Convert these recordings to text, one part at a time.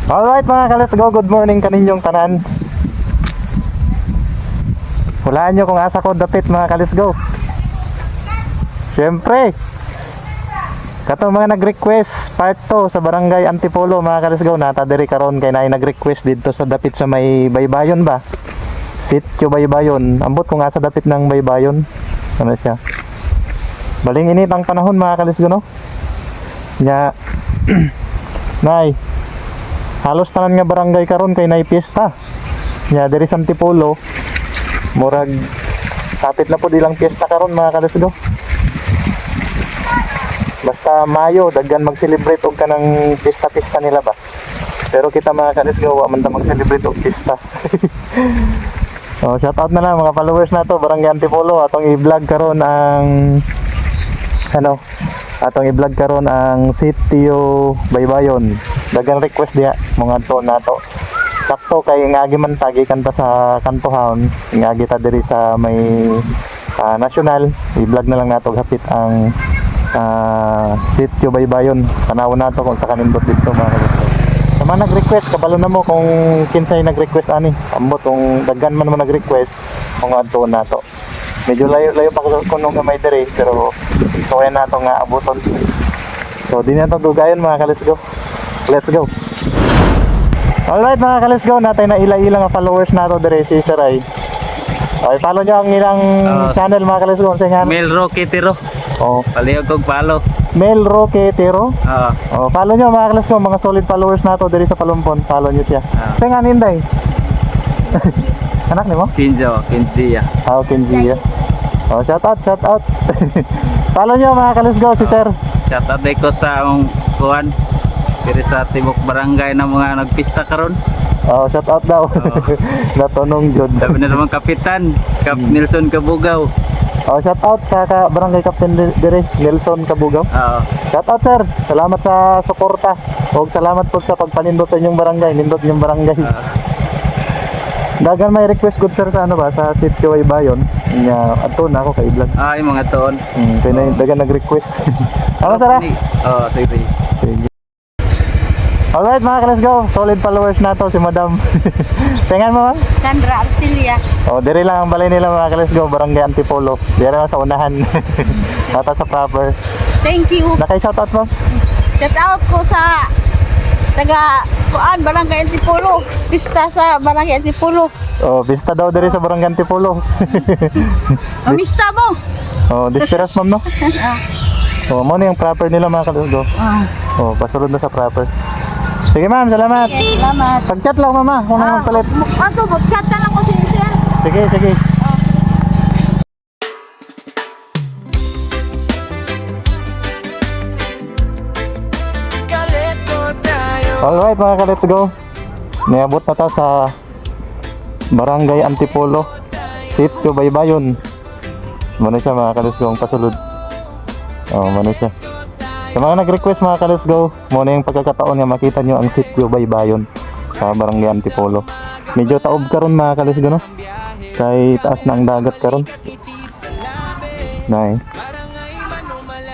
Alright mga ka-let's go, good morning kaninyong tanan. Hulaan nyo kung asa ko dapit mga ka-let's go. Siyempre katong mga nag-request part 2 sa barangay Antipolo mga ka-let's go. Natadiri karon kay naay nag-request dito sa dapit sa may Baybayon ba, Sitio Baybayon. Ambot kung asa dapit ng Baybayon. Ano siya, baling init ang panahon mga ka-let's go no. Nya nay halos tanan nga barangay karon kay nay piyesta. Nya diri sa Antipolo murag kapit na po ilang piyesta karon mga ka-let's go. Basta Mayo daghan mag-celebrate og kanang pista-pista nila ba. Pero kita mga ka-let's go wa man ta mag-celebrate og pista. So shout out na lang mga followers nato barangay Antipolo. Atong i-vlog karon ang atong i-vlog karon ang Sitio Baybayon. Dagang request diha mga to nato. Sakto kay ngagi man tagi kanta sa kantohon, ngagi ta diri sa may national. I-vlog na lang nato hapit ang Sitio Baybayon. Tanawon nato kung sa kanindot dito mga kapatid. Sa mga nag-request kabalo na mo kung kinsay nag-request ani. Ambot kung daghan man mo nag-request kung adto nato. Medyo layo pa ko nung gamay diri pero kaya nato nga abuton. So di na to dugayon mga ka-let's go. Let's go. Alright mga ka-let's go, natay na ila-ila nga followers nato diri si Saray. Okay, follow nyo ang ilang channel mga ka-let's go. Mel Roquetero. Oh, Palihog kog follow. Mel Roquetero. Oo. Oh, follow nyo mga ka-let's go, mga solid followers nato diri sa Palumpon. Follow nyo siya. Sa nga ninday. Anak ni mo? Kinzia. Oh, Kinzia. Oh, shout out. Follow nyo mga ka-let's go si Sir. Shout out ko sa ang kuan diri sa Timok Barangay na mga nagpista karon. Oh, shout out daw. Natunong jud. Sabi na naman kapitan, Kap Nelson Kabugaw. Oh, shout out sa barangay Captain dire Nelson Kabugaw. Oo. Shout out sir. Salamat sa suporta. Ug salamat po sa pagpanindot sa inyong barangay, nindot inyong barangay. Dagan may request good sir sa ano ba sa Sitio Baybayon. Nya adto na ako kay vlog. Ay mga tuon. Kay na dagan nag-request. Ano sir? Oo, sige. Sige. Alright mga ka-let's go, solid followers na to si Madam. Tingan mo ma'am? Sandra Artilia. Oh, diri lang ang balay nila mga ka-let's go, barangay Antipolo. Diri lang sa unahan. Ata sa proper. Thank you. Naka-shoutout mo? Shout out ko sa taga Barangay Antipolo. Pista sa Barangay Antipolo. Oh, bista daw diri sa barangay Antipolo. Amista mo. Oh, dispiras ma'am no? Oh, mo na yung proper nila mga ka-let's go. Oh, pasulod na sa proper. Sige ma'am, salamat. Yes, salamat. Pag-chat lang mama, kung nang palit. Ato, mag-chat na lang ko si sir. Sige. Alright mga ka-let's go. Niabot na ta sa barangay Antipolo, Sitio Baybayon. Mano siya mga ka-let's go ang pasulod. Oh, mano siya. Sa mga nag-request mga ka-let's go, muna yung pagkakataon nga makita nyo ang Sitio Baybayon sa barangay Antipolo. Medyo taob karon mga ka-let's go no? Kay taas na ang dagat karon. Nay.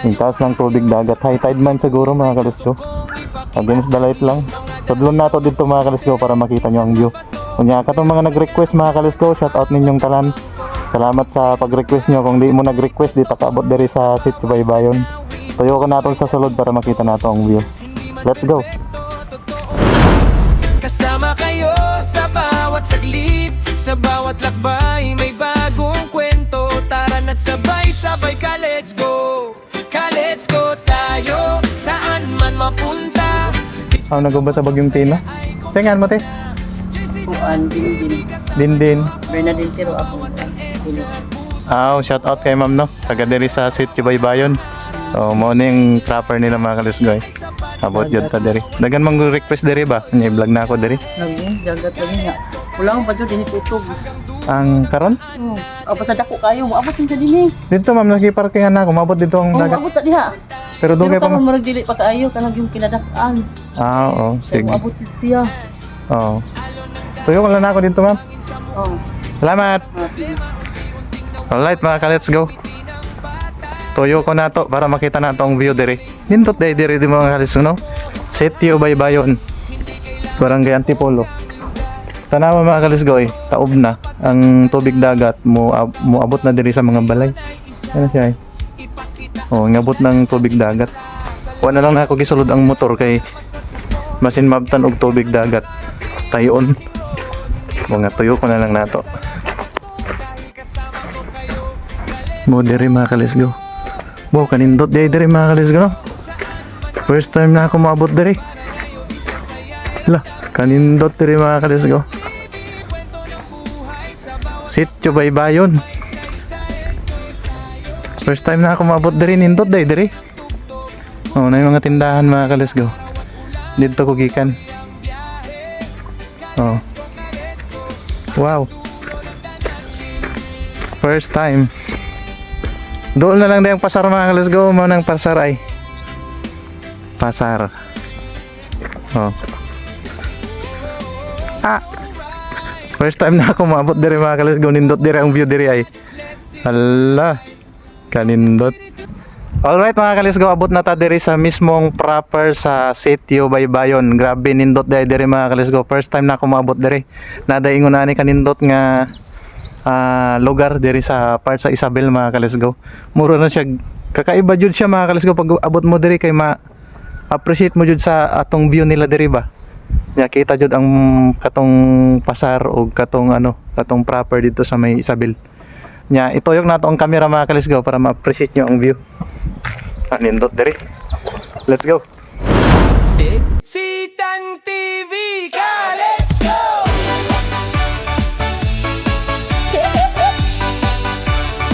Yung taas ng tubig dagat, high tide man siguro mga ka-let's go. Against the light lang. Tudlon nato dito mga ka-let's go para makita nyo ang view. Kunya katong mga nag-request mga ka-let's go, shout out ninyong talan. Salamat sa pag-request nyo. Kung di mo nag-request, di pakaabot diri sa Sitio Baybayon. Tuyo ko natin sa sulod para makita nato ang view. Let's go. Kasama kayo sa bawat saglit, sa bawat lakbay may bagong kwento. Tara na't sabay-sabay ka, let's go. Let's go tayo, saan man mapunta. Nagumba sa Bagyong Tina. Tingan mo te? Kuan, Din. Bernadine Tiro ako. Shout out kay ma'am no. Taga diri sa Sitio Baybayon. Oh, mo ning proper nila mga ka-let's go. Abot jud ta diri. Dagan mang request diri ba? Nya i-vlog na ako diri. Dagat lagi nga. Wala akong padyo din itutog. Ang karon? Apa sa dako kayo, maabot din sa dinhi. Dito ma'am nakiparkingan na ako. Mabot dito ang dagat. Maabot ta diha. Pero doon Pero kay pa. kamo murag dili pa kaayo kanang yung kinadakan. Oo, sige. Maabot din siya. Oo. Tuyo ko lang na ako dito ma'am. Oh. Salamat. Sige. Alright mga ka-let's go. Tuyo ko na to para makita na tong view diri. Nindot diri mga ka-let's go no. Sitio Baybayon. Barangay Antipolo. Tanawa mga kalisgoy, taob na ang tubig dagat moabot na diri sa mga balay. Ano siya? Oh, ngabot ng tubig dagat. Wala na lang na ako gisulod ang motor kay masin mabtan og tubig dagat. Tayon. Mga tuyo ko na lang nato. Mo diri mga kalisgo. Bo kanindot diri mga kalisgo no. First time na ako maabot diri. Lah, kanindot diri mga kalisgo. Sitio Baybayon. First time na ako maabot diri, nindot diri. Oh, na yung mga tindahan mga kalisgo. Dito ko gikan. Oh. Wow. First time. Doon na lang din yung pasar mga kalisgo, mo nang pasar ay. Pasar. Oh. First time na ako maabot diri mga kalisgo, nindot diri ang view diri ay. Hala. Kanindot. Alright mga kalisgo, abot na ta diri sa mismong proper sa Sitio Baybayon. Grabe nindot diri mga kalisgo. First time na ako maabot diri. Nadaingon na ni kanindot nga lugar diri sa part sa Isabel mga kalisgo. Muro na siya, kakaiba jud siya mga kalisgo pag abot mo diri kay appreciate mo jud sa atong view nila diri ba. Nya kita jud ang katong pasar o katong katong proper dito sa may Isabel. Nya ituyok nato ang camera mga kalisgo para ma-appreciate nyo ang view. Nindot diri. Let's go. Sitang TV ka, let's go!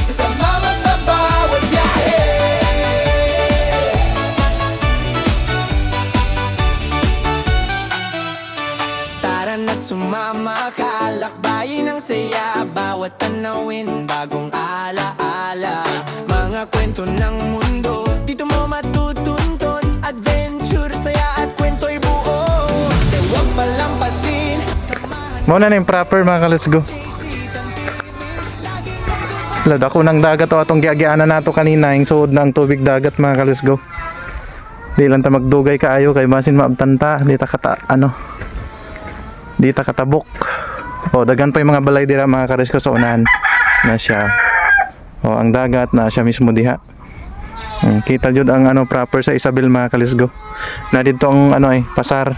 Sumama sa bawat biyahe. Tara na't sumama ka, lakbayin ang saya. Bawat tanawin, bagong alaala. Mga kwento ng mundo, dito mo matutuntun. Adventure, saya at kwento'y buo. Di huwag palampasin. Muna na yung proper mga kalisgo. Lad ako ng dagat o atong giagianan nato kanina, yung suod na ang tubig dagat mga kalisgo. Di lang ta magdugay kaayo kay masin maabtanta, di ta katabok. O dagan pa yung mga balay dira mga kalisgo sa unahan na siya. O ang dagat na siya mismo diha. Kita jud ang proper sa Isabel mga kalisgo. Na dito ang pasar.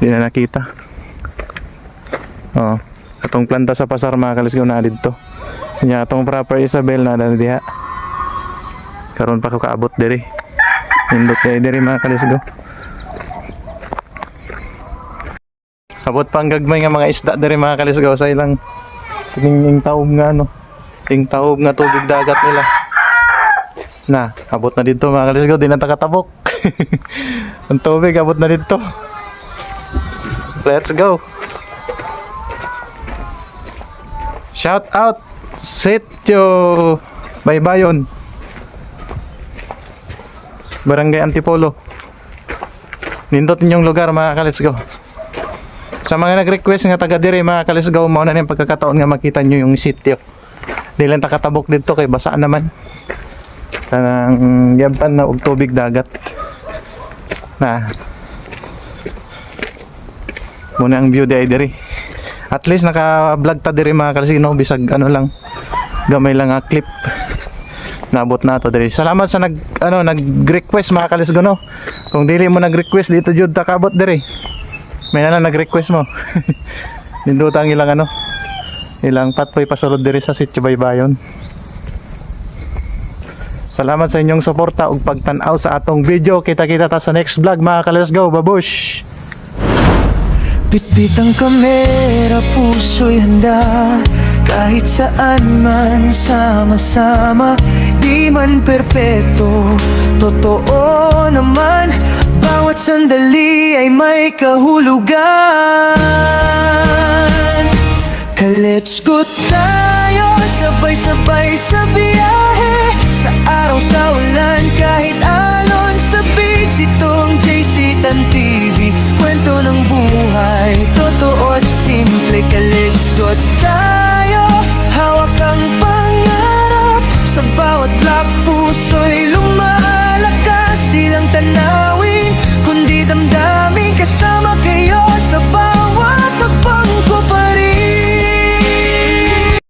Di na nakita. O atong planta sa pasar mga kalisgo na dito. Nya atong proper Isabel na diha. Karon pa ko kaabot diri. Indot diri mga kalisgo. Abot pang gagmay nga mga isda diri mga kalisgo sa ilang ning taob nga ting taob nga tubig dagat nila. Na, abot na dito mga kalisgo, di na takatabok. Ang tubig abot na dito. Let's go. Shout out Sitio Baybayon, Barangay Antipolo. Nindot ninyong lugar mga kalisgo. Sa mga nag-request nga taga diri mga kalisgo, mao na yung pagkakataon nga makita nyo yung sitio. Di lang takatabok dito kay basa naman. Kanang yabtan na og tubig dagat. Na. Muna ang view diri. At least naka-vlog ta diri mga kalisgo, no? Bisag lang. Gamay lang nga clip. Nabot na to diri. Salamat sa nag-request mga kalisgo, no? Kung dili mo nag-request dito jud takabot diri. May na lang nag-request mo. Nindutang ilang ilang patpoy pasulod diri sa Sitio Baybayon. Salamat sa inyong suporta ug pagtan-aw sa atong video. Kita-kita ta sa next vlog mga ka-let's-go. Babush! Bitbit ang kamera, puso'y handa. Kahit saan man sama-sama. Di man perpekto, totoo naman. Bawat sandali ay may kahulugan. Let's go tayo, sabay-sabay sa biyahe. Sa araw, sa ulan, kahit alon. Sa beach, itong JC Tan TV.